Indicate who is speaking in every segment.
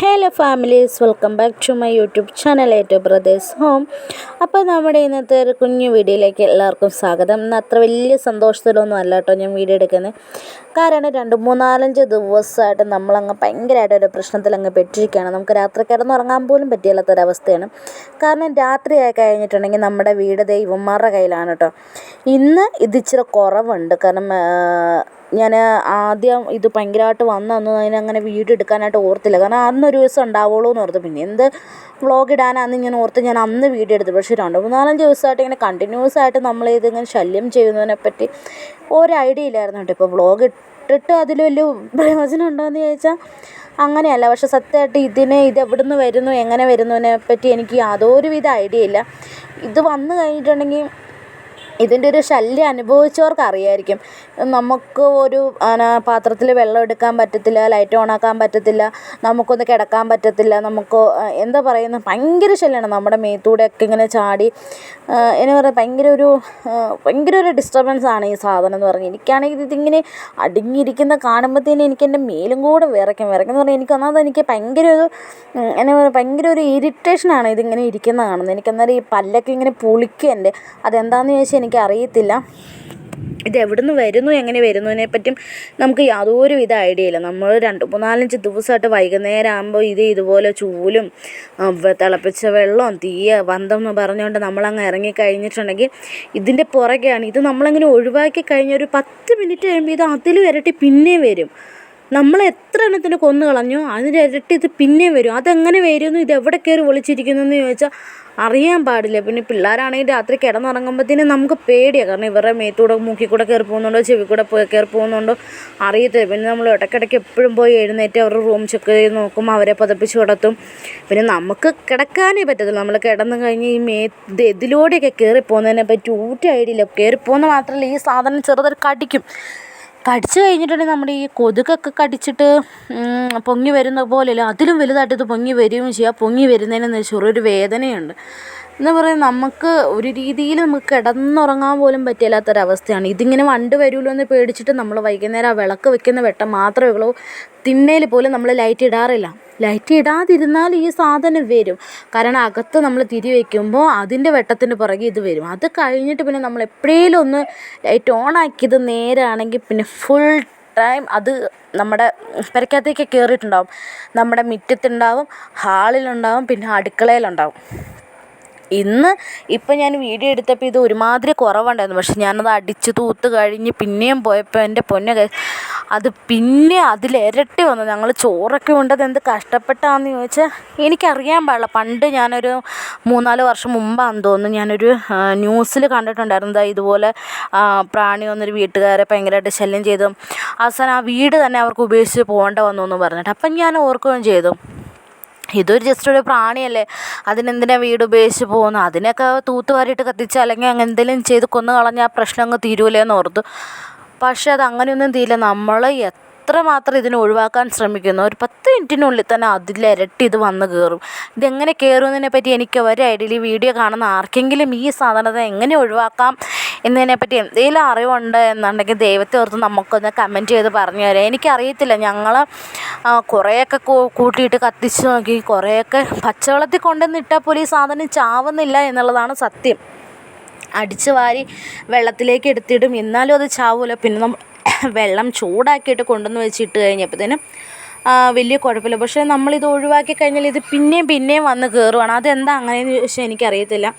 Speaker 1: Hello families, welcome back to my YouTube channel ഏറ്റു brothers home. അപ്പോൾ നമ്മുടെ ഇന്നത്തെ ഒരു കുഞ്ഞു വീഡിയോയിലേക്ക് എല്ലാവർക്കും സ്വാഗതം. ഇന്ന് അത്ര വലിയ സന്തോഷത്തിലൊന്നും അല്ല കേട്ടോ ഞാൻ വീഡിയോ എടുക്കുന്നത്. കാരണം 2-3-4 ദിവസമായിട്ട് നമ്മളങ്ങ് ഭയങ്കരമായിട്ടൊരു പ്രശ്നത്തിലങ്ങ് പെട്ടിരിക്കുകയാണ്. നമുക്ക് രാത്രി കിടന്നുറങ്ങാൻ പോലും പറ്റില്ലാത്തൊരവസ്ഥയാണ്. കാരണം രാത്രിയായി കഴിഞ്ഞിട്ടുണ്ടെങ്കിൽ നമ്മുടെ വീട് ഇവന്മാരുടെ കയ്യിലാണ് കേട്ടോ. ഇന്ന് ഇതിച്ചിരി കുറവുണ്ട്. കാരണം ഞാൻ ആദ്യം ഇത് ഭയങ്കരമായിട്ട് വന്നൊന്നും അതിനങ്ങനെ വീഡിയോ എടുക്കാനായിട്ട് ഓർത്തില്ല. കാരണം അന്നൊരു ദിവസം ഉണ്ടാവുള്ളൂ എന്ന് ഓർത്തു. പിന്നെ എന്ത് വ്ളോഗ് ഇടാനാന്ന് ഞാൻ ഓർത്ത് ഞാൻ അന്ന് വീഡിയോ എടുത്തു. പക്ഷേ 2-3 ദിവസമായിട്ട് ഇങ്ങനെ കണ്ടിന്യൂസ് ആയിട്ട് നമ്മളിതിങ്ങനെ ശല്യം ചെയ്യുന്നതിനെപ്പറ്റി ഒരു ഐഡിയ ഇല്ലായിരുന്നു കേട്ടോ. ഇപ്പോൾ വ്ളോഗ് ഇട്ടിട്ട് അതിൽ വലിയ പ്രയോജനം ഉണ്ടോയെന്ന് ചോദിച്ചാൽ അങ്ങനെയല്ല. പക്ഷെ സത്യമായിട്ട് ഇതെവിടുന്ന് വരുന്നു, എങ്ങനെ വരുന്നതിനെ പറ്റി എനിക്ക് യാതൊരുവിധ ഐഡിയ ഇല്ല. ഇത് വന്നു കഴിഞ്ഞിട്ടുണ്ടെങ്കിൽ ഇതിൻ്റെ ഒരു ശല്യം അനുഭവിച്ചവർക്ക് അറിയായിരിക്കും. നമുക്ക് ഒരു പാത്രത്തിൽ വെള്ളം എടുക്കാൻ പറ്റത്തില്ല, ലൈറ്റ് ഓണാക്കാൻ പറ്റത്തില്ല, നമുക്കൊന്ന് കിടക്കാൻ പറ്റത്തില്ല, നമുക്ക് എന്താ പറയുന്നത് ഭയങ്കര ശല്യമാണ്. നമ്മുടെ മേത്തൂടെയൊക്കെ ഇങ്ങനെ ചാടി എന്ന് പറയുക ഭയങ്കര ഒരു ഡിസ്റ്റർബൻസാണ് ഈ സാധനം എന്ന് പറഞ്ഞാൽ. എനിക്കാണെങ്കിൽ ഇതിങ്ങനെ അടുങ്ങിയിരിക്കുന്ന കാണുമ്പോഴത്തേനും എനിക്ക് എൻ്റെ മേലും കൂടെ വിറയ്ക്കും എന്ന് പറഞ്ഞാൽ എനിക്ക് ഭയങ്കര ഒരു ഇറിറ്റേഷനാണ് ഇതിങ്ങനെ ഇരിക്കുന്നത് കാണുന്നത്. എനിക്കന്നേരം ഈ പല്ലൊക്കെ ഇങ്ങനെ പുളിക്കും എൻ്റെ. അതെന്താണെന്ന് ചോദിച്ചാൽ എനിക്കറിയത്തില്ല. ഇത് എവിടുന്ന് വരുന്നു, എങ്ങനെ വരുന്നതിനെപ്പറ്റും നമുക്ക് യാതൊരുവിധ ഐഡിയ ഇല്ല. നമ്മൾ 2-3-4 ദിവസമായിട്ട് വൈകുന്നേരം ആകുമ്പോൾ ഇതുപോലെ ചൂലും തിളപ്പിച്ച വെള്ളവും വന്തം എന്ന് പറഞ്ഞുകൊണ്ട് നമ്മളങ്ങ് ഇറങ്ങിക്കഴിഞ്ഞിട്ടുണ്ടെങ്കിൽ ഇതിൻ്റെ പുറകെയാണ്. ഇത് നമ്മളങ്ങനെ ഒഴിവാക്കി കഴിഞ്ഞ ഒരു 10 മിനിറ്റ് കഴിയുമ്പോൾ ഇത് അതിൽ ഇരട്ടി പിന്നെയും വരും. നമ്മൾ എത്ര എണ്ണത്തിന് കൊന്നു കളഞ്ഞോ അതിൻ്റെ ഇരട്ടി ഇത് പിന്നെയും വരും. അതെങ്ങനെ വരുന്നു, ഇത് എവിടെ കയറി ഒളിച്ചിരിക്കുന്നു എന്ന് ചോദിച്ചാൽ അറിയാൻ പാടില്ല. പിന്നെ പിള്ളേരാണെങ്കിൽ രാത്രി കിടന്നുറങ്ങുമ്പോഴത്തേനും നമുക്ക് പേടിയാണ്. കാരണം ഇവരുടെ മേത്തൂടെ മൂക്കിൽ കൂടെ കയറി പോകുന്നുണ്ടോ, ചെവി കൂടെ കയറി പോകുന്നുണ്ടോ അറിയത്തില്ല. പിന്നെ നമ്മൾ ഇടയ്ക്കിടയ്ക്ക് എപ്പോഴും പോയി എഴുന്നേറ്റ് അവരുടെ റൂം ചെക്ക് ചെയ്ത് നോക്കും, അവരെ പതപ്പിച്ച് കിടത്തും. പിന്നെ നമുക്ക് കിടക്കാനേ പറ്റത്തില്ല. നമ്മൾ കിടന്നു കഴിഞ്ഞ് ഈ ഇതിലൂടെയൊക്കെ കയറി പോകുന്നതിനെ പറ്റി ഐഡിയ ഇല്ല. കയറിപ്പോകുന്ന മാത്രമല്ല ഈ സാധനം ചെറുതൊരു കടിച്ചു കഴിഞ്ഞിട്ടുണ്ടെങ്കിൽ നമ്മുടെ ഈ കൊതുകൊക്കെ കടിച്ചിട്ട് പൊങ്ങി വരുന്ന പോലെയല്ല, അതിലും വലുതായിട്ട് ഇത് പൊങ്ങി വരികയും ചെയ്യുക. പൊങ്ങി വരുന്നതിന് ചെറിയൊരു വേദനയുണ്ട്. എന്താ പറയുക, നമുക്ക് ഒരു രീതിയിൽ നമുക്ക് കിടന്നുറങ്ങാൻ പോലും പറ്റില്ലാത്തൊരവസ്ഥയാണ്. ഇതിങ്ങനെ വണ്ട് വരുമല്ലോ എന്ന് പേടിച്ചിട്ട് നമ്മൾ വൈകുന്നേരം ആ വിളക്ക് വെക്കുന്ന വെട്ടം മാത്രമേ ഉള്ളൂ. തിണ്ണയിൽ പോലും നമ്മൾ ലൈറ്റ് ഇടാറില്ല. ലൈറ്റ് ഇടാതിരുന്നാൽ ഈ സാധനം വരും. കാരണം അകത്ത് നമ്മൾ തിരി വയ്ക്കുമ്പോൾ അതിൻ്റെ വെട്ടത്തിൻ്റെ പുറകെ ഇത് വരും. അത് കഴിഞ്ഞിട്ട് പിന്നെ നമ്മൾ എപ്പോഴേലും ഒന്ന് ലൈറ്റ് ഓണാക്കിയത് നേരാണെങ്കിൽ പിന്നെ ഫുൾ ടൈം അത് നമ്മുടെ പെരക്കകത്തേക്ക് കയറിയിട്ടുണ്ടാവും. നമ്മുടെ മുറ്റത്തുണ്ടാവും, ഹാളിലുണ്ടാവും, പിന്നെ അടുക്കളയിലുണ്ടാവും. ഇപ്പം ഞാൻ വീഡിയോ എടുത്തപ്പോൾ ഇത് ഒരുമാതിരി കുറവുണ്ടായിരുന്നു. പക്ഷെ ഞാനത് അടിച്ച് തൂത്ത് കഴിഞ്ഞ് പിന്നെയും പോയപ്പോൾ എൻ്റെ പൊന്നെ അത് പിന്നെ അതിലിരട്ടി വന്നു. ഞങ്ങൾ ചോറൊക്കെ ഉണ്ടത് എന്ത് കഷ്ടപ്പെട്ടാന്ന് ചോദിച്ചാൽ എനിക്കറിയാൻ പാടില്ല. പണ്ട് ഞാനൊരു 3-4 വർഷം മുമ്പാണെന്ന് തോന്നുന്നു ഞാനൊരു ന്യൂസിൽ കണ്ടിട്ടുണ്ടായിരുന്നു. ഇതുപോലെ പ്രാണി വന്നൊരു വീട്ടുകാരെ ഭയങ്കരമായിട്ട് ശല്യം ചെയ്തു. അവസാനം ആ വീട് തന്നെ അവർക്ക് ഉപേക്ഷിച്ച് പോകേണ്ട വന്നു എന്ന് പറഞ്ഞിട്ട്. അപ്പം ഞാൻ ഓർക്കുകയും ചെയ്തു, ഇതൊരു ജസ്റ്റ് ഒരു പ്രാണിയല്ലേ, അതിനെന്തിനാണ് വീട് ഉപേക്ഷിച്ച് പോകുന്നത്, അതിനൊക്കെ തൂത്തുവാരിയിട്ട് കത്തിച്ച് അല്ലെങ്കിൽ അങ്ങനെ എന്തെങ്കിലും ചെയ്ത് കൊന്നു കളഞ്ഞാൽ ആ പ്രശ്നം അങ്ങ് തീരൂലേന്ന് ഓർത്തു. പക്ഷേ അത് അങ്ങനെയൊന്നും തീരില്ല. നമ്മൾ എത്രമാത്രം ഇതിനെ ഒഴിവാക്കാൻ ശ്രമിക്കുന്നു, ഒരു 10 മിനിറ്റിനുള്ളിൽ തന്നെ അതിലിരട്ടി ഇത് വന്ന് കയറും. ഇതെങ്ങനെ കയറുന്നതിനെ പറ്റി എനിക്ക് ഒരു ഐഡിയ. ഈ വീഡിയോ കാണുന്ന ആർക്കെങ്കിലും ഈ സാധനത്തെ എങ്ങനെ ഒഴിവാക്കാം എന്നതിനെപ്പറ്റി എന്തെങ്കിലും അറിവുണ്ട് എന്നുണ്ടെങ്കിൽ ദൈവത്തെ ഓർത്ത് നമുക്കൊന്ന് കമൻറ്റ് ചെയ്ത് പറഞ്ഞു തരാം. എനിക്കറിയത്തില്ല. ഞങ്ങൾ കുറേയൊക്കെ കൂട്ടിയിട്ട് കത്തിച്ച് നോക്കി, കുറേയൊക്കെ പച്ചവെള്ളത്തിൽ കൊണ്ടുവന്നിട്ടാൽ പോലും ഈ സാധനം ചാവുന്നില്ല എന്നുള്ളതാണ് സത്യം. അടിച്ച് വാരി വെള്ളത്തിലേക്ക് എടുത്തിടും, എന്നാലും അത് ചാവൂല. പിന്നെ നമ്മൾ വെള്ളം ചൂടാക്കിയിട്ട് കൊണ്ടുവന്ന് വെച്ചിട്ട് കഴിഞ്ഞപ്പോഴത്തേനും വലിയ കുഴപ്പമില്ല. പക്ഷേ നമ്മളിത് ഒഴിവാക്കി കഴിഞ്ഞാൽ ഇത് പിന്നെയും വന്ന് കയറുവാണ്. അതെന്താ അങ്ങനെയെന്ന് ചോദിച്ചാൽ എനിക്കറിയത്തില്ല.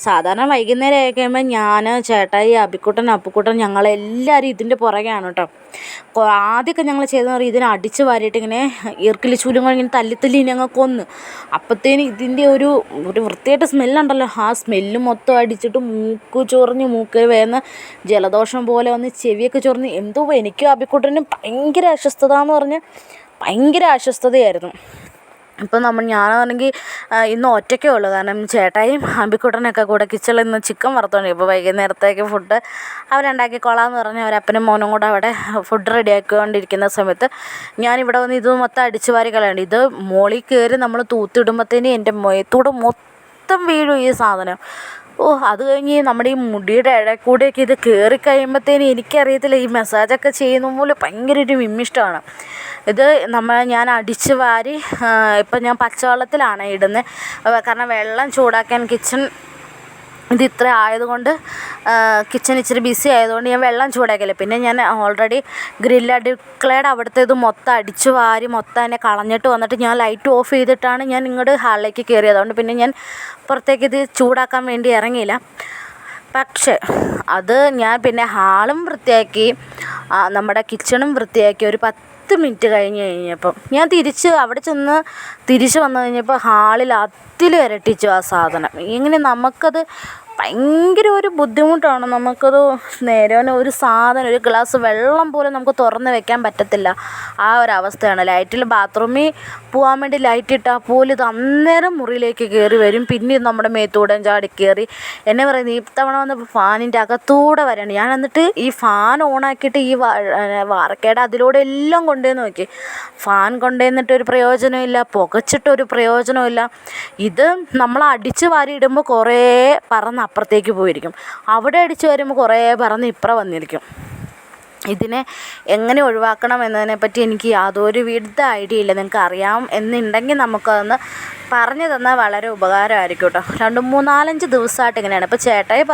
Speaker 1: സാധാരണ വൈകുന്നേരം ആയി കഴിയുമ്പോൾ ഞാൻ, ചേട്ടായി, അപ്പുക്കുട്ടൻ ഞങ്ങളെല്ലാവരും ഇതിൻ്റെ പുറകെയാണ് കേട്ടോ. ആദ്യമൊക്കെ ഞങ്ങൾ ചെയ്തെന്ന് പറഞ്ഞാൽ ഇതിനെ അടിച്ച് വാരിയിട്ട് ഇങ്ങനെ ഈർക്കിൽ ചൂലും ഇങ്ങനെ തല്ലി ഞങ്ങൾ കൊന്ന്. അപ്പോഴത്തേന് ഇതിൻ്റെ ഒരു വൃത്തിയായിട്ട് സ്മെല്ലുണ്ടല്ലോ, ആ സ്മെല്ല് മൊത്തം അടിച്ചിട്ട് മൂക്ക് ചൊറിഞ്ഞ്, മൂക്കിൽ വേന്ന് ജലദോഷം പോലെ വന്ന് ചെവിയൊക്കെ ചൊറിഞ്ഞ് എന്തോ എനിക്കും അപ്പിക്കുട്ടനും ഭയങ്കര അസ്വസ്ഥത എന്ന് പറഞ്ഞാൽ ഭയങ്കര അസ്വസ്ഥതയായിരുന്നു. ഇപ്പം ഞാനാണെങ്കിൽ ഇന്ന് ഒറ്റയ്ക്കേ ഉള്ളൂ. കാരണം ചേട്ടായും അമ്പിക്കുട്ടനൊക്കെ കൂടെ കിച്ചണിൽ നിന്ന് ചിക്കൻ വറുത്തോണ്ട് ഇപ്പോൾ വൈകുന്നേരത്തേക്ക് ഫുഡ് അവരുണ്ടാക്കിക്കോളാമെന്ന് പറഞ്ഞ് അവരപ്പനും മോനും കൂടെ അവിടെ ഫുഡ് റെഡിയാക്കിക്കൊണ്ടിരിക്കുന്ന സമയത്ത് ഞാനിവിടെ വന്ന് ഇത് മൊത്തം അടിച്ചു വാരി കളയണ്ട. ഇത് മോളിൽ കയറി നമ്മൾ തൂത്തിടുമ്പോഴത്തേന് എൻ്റെ മേത്തൂടെ മൊത്തം വീഴും ഈ സാധനം. അത് കഴിഞ്ഞ് നമ്മുടെ ഈ മുടിയുടെ ഇടയിൽ കൂടെയൊക്കെ ഇത് കയറി കഴിയുമ്പോഴത്തേനും എനിക്കറിയത്തില്ല, ഈ മസാജൊക്കെ ചെയ്യുന്ന പോലെ ഭയങ്കര ഒരു വിമ്മിഷ്ടമാണ്. ഇത് ഞാൻ അടിച്ച് വാരി ഇപ്പം ഞാൻ പച്ചവെള്ളത്തിലാണ് ഇടുന്നത്. കാരണം വെള്ളം ചൂടാക്കാൻ ഇത് ഇത്ര ആയതുകൊണ്ട് കിച്ചൺ ഇച്ചിരി ബിസി ആയതുകൊണ്ട് ഞാൻ വെള്ളം ചൂടാക്കില്ല. പിന്നെ ഞാൻ ഓൾറെഡി അടുക്കളയുടെ അവിടുത്തെ ഇത് മൊത്തം അടിച്ചു വാരി മൊത്തം അതിനെ കളഞ്ഞിട്ട് വന്നിട്ട് ഞാൻ ലൈറ്റ് ഓഫ് ചെയ്തിട്ടാണ് ഞാൻ ഇങ്ങോട്ട് ഹാളിലേക്ക് കയറിയത്. അതുകൊണ്ട് പിന്നെ ഞാൻ പുറത്തേക്ക് ഇത് ചൂടാക്കാൻ വേണ്ടി ഇറങ്ങിയില്ല. പക്ഷേ അത് ഞാൻ പിന്നെ ഹാളും വൃത്തിയാക്കി നമ്മുടെ കിച്ചണും വൃത്തിയാക്കി ഒരു 10 മിനിറ്റ് കഴിഞ്ഞപ്പം ഞാൻ തിരിച്ച് വന്നു കഴിഞ്ഞപ്പോൾ ഹാളിൽ ഇരട്ടിച്ചു ആ സാധനം. ഇങ്ങനെ നമുക്കത് ഭയങ്കര ഒരു ബുദ്ധിമുട്ടാണ്. നമുക്കത് നേരെ ഒരു സാധനം, ഒരു ഗ്ലാസ് വെള്ളം പോലും നമുക്ക് തുറന്ന് വെക്കാൻ പറ്റത്തില്ല. ആ ഒരവസ്ഥയാണ്. ബാത്റൂമിൽ പോകാൻ വേണ്ടി ലൈറ്റ് ഇട്ടാൽ പോലും ഇത് അന്നേരം മുറിയിലേക്ക് കയറി വരും. പിന്നെ നമ്മുടെ മേത്തൂടെ ചാടി കയറി എന്നെ പറയുന്നത് ഈ തവണ വന്ന് ഫാനിൻ്റെ അകത്തൂടെ വരാണ്. ഞാൻ എന്നിട്ട് ഈ ഫാൻ ഓണാക്കിയിട്ട് ഈ വാർക്കയുടെ അതിലൂടെ എല്ലാം കൊണ്ടുവന്ന് നോക്കി. ഫാൻ കൊണ്ടുവന്നിട്ടൊരു പ്രയോജനമില്ല, പുകച്ചിട്ടൊരു പ്രയോജനമില്ല. ഇത് നമ്മൾ അടിച്ച് വാരി ഇടുമ്പോൾ കുറേ പറന്ന് അപ്പുറത്തേക്ക് പോയിരിക്കും, അവിടെ അടിച്ച് വരുമ്പോൾ കുറേ പറന്ന് ഇപ്പുറം വന്നിരിക്കും. ഇതിനെ എങ്ങനെ ഒഴിവാക്കണം എന്നതിനെപ്പറ്റി എനിക്ക് യാതൊരു വിധ ഐഡിയ ഇല്ല. നിങ്ങൾക്ക് അറിയാം എന്നുണ്ടെങ്കിൽ നമുക്കതൊന്ന് പറഞ്ഞു തന്നാൽ വളരെ ഉപകാരമായിരിക്കും കേട്ടോ. 2-3-4-5 ദിവസമായിട്ട് ഇങ്ങനെയാണ്. ഇപ്പോൾ ചേട്ടായി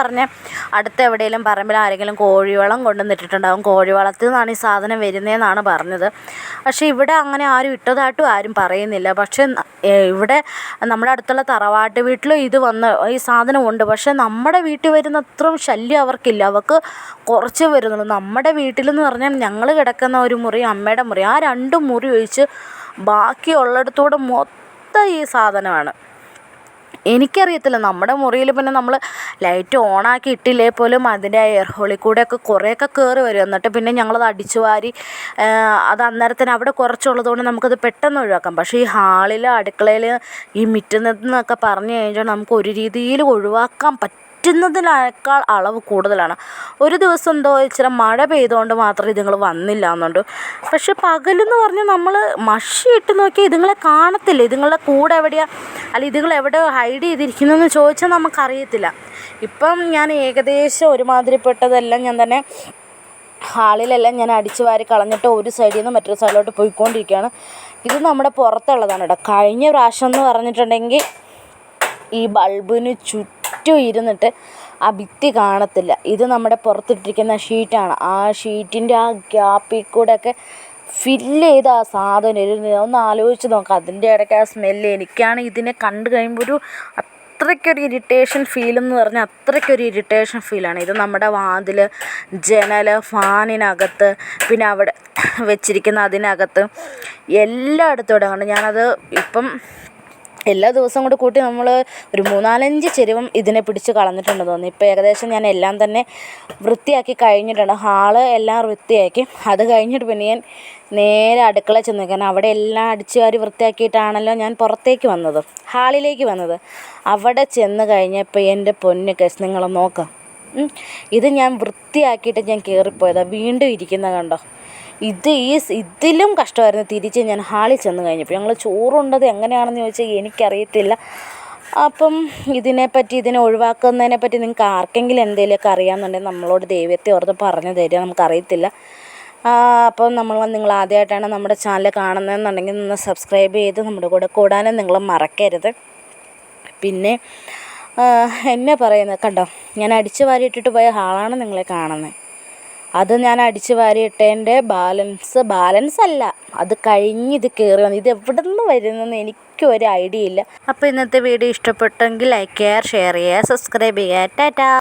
Speaker 1: അടുത്ത എവിടെയെങ്കിലും പറമ്പിൽ ആരെങ്കിലും കോഴിവളം കൊണ്ടുവന്നിട്ടിട്ടുണ്ടാകും. കോഴിവളത്തിൽ നിന്നാണ് ഈ സാധനം വരുന്നതെന്നാണ് പറഞ്ഞത്. പക്ഷേ ഇവിടെ അങ്ങനെ ആരും ഇട്ടതായിട്ടും ആരും പറയുന്നില്ല. പക്ഷേ ഇവിടെ നമ്മുടെ അടുത്തുള്ള തറവാട്ട് വീട്ടിലും ഈ സാധനം ഉണ്ട്. പക്ഷേ നമ്മുടെ വീട്ടിൽ വരുന്ന അത്രയും ശല്യം അവർക്കില്ല. അവർക്ക് കുറച്ച് വരുന്നുള്ളൂ. നമ്മുടെ വീട്ടിലെന്ന് പറഞ്ഞാൽ ഞങ്ങൾ കിടക്കുന്ന ഒരു മുറി, അമ്മയുടെ മുറി, ആ 2 മുറി ഒഴിച്ച് ബാക്കിയുള്ളിടത്തൂടെ മൊത്തം ഈ സാധനമാണ്. എനിക്കറിയത്തില്ല, നമ്മുടെ മുറിയിൽ പിന്നെ നമ്മൾ ലൈറ്റ് ഓണാക്കി ഇട്ടില്ലേ പോലും അതിൻ്റെ എയർ ഹോളിൽ കൂടെയൊക്കെ കുറേയൊക്കെ കയറി വരും. എന്നിട്ട് പിന്നെ ഞങ്ങളത് അടിച്ചു വാരി അത് അന്നേരത്തിന് അവിടെ കുറച്ചുള്ളതുകൊണ്ട് നമുക്കത് പെട്ടെന്ന് ഒഴിവാക്കാം. പക്ഷേ ഈ ഹാളിൽ, അടുക്കളയിൽ, ഈ മിറ്റുന്നതെന്നൊക്കെ പറഞ്ഞു കഴിഞ്ഞാൽ നമുക്ക് ഒരു രീതിയിൽ ഒഴിവാക്കാൻ പറ്റുന്നതിനേക്കാൾ അളവ് കൂടുതലാണ്. ഒരു ദിവസം എന്തോ ഇച്ചിരി മഴ പെയ്തുകൊണ്ട് മാത്രം ഇതുങ്ങൾ വന്നില്ല എന്നുണ്ട്. പക്ഷെ പകലെന്ന് പറഞ്ഞാൽ നമ്മൾ മഷി ഇട്ട് നോക്കിയാൽ ഇതുങ്ങളെ കാണത്തില്ല. ഇതുങ്ങളുടെ കൂടെ എവിടെയാണ്, അല്ല ഇതുങ്ങൾ എവിടെ ഹൈഡ് ചെയ്തിരിക്കുന്നതെന്ന് ചോദിച്ചാൽ നമുക്കറിയത്തില്ല. ഇപ്പം ഞാൻ ഏകദേശം ഒരുമാതിരിപ്പെട്ടതെല്ലാം ഞാൻ തന്നെ ഹാളിലെല്ലാം ഞാൻ അടിച്ചു വാരി കളഞ്ഞിട്ട് ഒരു സൈഡിൽ നിന്ന് മറ്റൊരു സൈഡിലോട്ട് പോയിക്കൊണ്ടിരിക്കുകയാണ്. ഇത് നമ്മുടെ പുറത്തുള്ളതാണ് കേട്ടോ. കഴിഞ്ഞ പ്രാവശ്യം എന്ന് പറഞ്ഞിട്ടുണ്ടെങ്കിൽ ഈ ബൾബിന് ചുറ്റും ഇരുന്നിട്ട് ആ ഭിത്തി കാണത്തില്ല. ഇത് നമ്മുടെ പുറത്തിട്ടിരിക്കുന്ന ഷീറ്റാണ്. ആ ഷീറ്റിൻ്റെ ആ ഗ്യാപ്പിൽ കൂടെയൊക്കെ ഫില്ല് ചെയ്ത് ആ സാധനം ഒന്ന് ആലോചിച്ച് നോക്കാം. അതിൻ്റെ ഇടയ്ക്ക് ആ സ്മെല്ല്, എനിക്കാണ് ഇതിനെ കണ്ടു കഴിയുമ്പോൾ അത്രയ്ക്കൊരു ഇറിറ്റേഷൻ ഫീലെന്ന് പറഞ്ഞാൽ അത്രയ്ക്കൊരു ഇറിറ്റേഷൻ ഫീലാണ്. ഇത് നമ്മുടെ വാതിൽ, ജനൽ, ഫാനിനകത്ത്, പിന്നെ അവിടെ വെച്ചിരിക്കുന്ന അതിനകത്ത് എല്ലായിടത്തും ഇടമാണ്. ഞാനത് ഇപ്പം എല്ലാ ദിവസവും കൂടി കൂട്ടി നമ്മൾ ഒരു 3-4-5 ചെരുവം ഇതിനെ പിടിച്ച് കളഞ്ഞിട്ടുണ്ടെന്ന് തോന്നുന്നു. ഇപ്പോൾ ഏകദേശം ഞാൻ എല്ലാം തന്നെ വൃത്തിയാക്കി കഴിഞ്ഞിട്ടുണ്ട്. ഹാള് എല്ലാം വൃത്തിയാക്കി. അത് കഴിഞ്ഞിട്ട് പിന്നെ ഞാൻ നേരെ അടുക്കളയിൽ ചെന്ന്, കാരണം അവിടെ എല്ലാം അടിച്ചു വാരി വൃത്തിയാക്കിയിട്ടാണല്ലോ ഞാൻ പുറത്തേക്ക് വന്നത്, ഹാളിലേക്ക് വന്നത്. അവിടെ ചെന്ന് കഴിഞ്ഞപ്പോൾ എൻ്റെ പൊന്ന് കേസ് നിങ്ങൾ നോക്കാം, ഇത് ഞാൻ വൃത്തിയാക്കിയിട്ട് ഞാൻ കയറിപ്പോയതാണ്. വീണ്ടും ഇരിക്കുന്ന കണ്ടോ. ഇതിലും കഷ്ടമായിരുന്നു തിരിച്ച് ഞാൻ ഹാളിൽ ചെന്ന് കഴിഞ്ഞപ്പോൾ. ഞങ്ങൾ ചോറുണ്ടത് എങ്ങനെയാണെന്ന് ചോദിച്ചാൽ എനിക്കറിയത്തില്ല. അപ്പം ഇതിനെ ഒഴിവാക്കുന്നതിനെപ്പറ്റി നിങ്ങൾക്ക് ആർക്കെങ്കിലും എന്തെങ്കിലുമൊക്കെ അറിയാമെന്നുണ്ടെങ്കിൽ നമ്മളോട് ദൈവത്തെ ഓർത്ത് പറഞ്ഞു തരിക, നമുക്കറിയത്തില്ല. അപ്പം നിങ്ങൾ ആദ്യമായിട്ടാണ് നമ്മുടെ ചാനൽ കാണുന്നതെന്നുണ്ടെങ്കിൽ ഒന്ന് സബ്സ്ക്രൈബ് ചെയ്ത് നമ്മുടെ കൂടെ കൂടാനും നിങ്ങൾ മറക്കരുത്. പിന്നെ എന്നെ പറയുന്നത് കണ്ടോ, ഞാൻ അടിച്ചു വാരിയിട്ടിട്ട് പോയ ഹാളാണ് നിങ്ങളെ കാണുന്നത്. അത് ഞാൻ അടിച്ചു വാരിയിട്ടതിൻ്റെ ബാലൻസ് അല്ല, അത് കഴിഞ്ഞ് ഇത് കയറി വന്നു. ഇത് എവിടെ നിന്ന് വരുന്നതെന്ന് എനിക്കൊരു ഐഡിയ ഇല്ല. അപ്പോൾ ഇന്നത്തെ വീഡിയോ ഇഷ്ടപ്പെട്ടെങ്കിൽ ലൈക്ക് ചെയ്യുക, ഷെയർ ചെയ്യുക, സബ്സ്ക്രൈബ് ചെയ്യുക. ടാറ്റാ.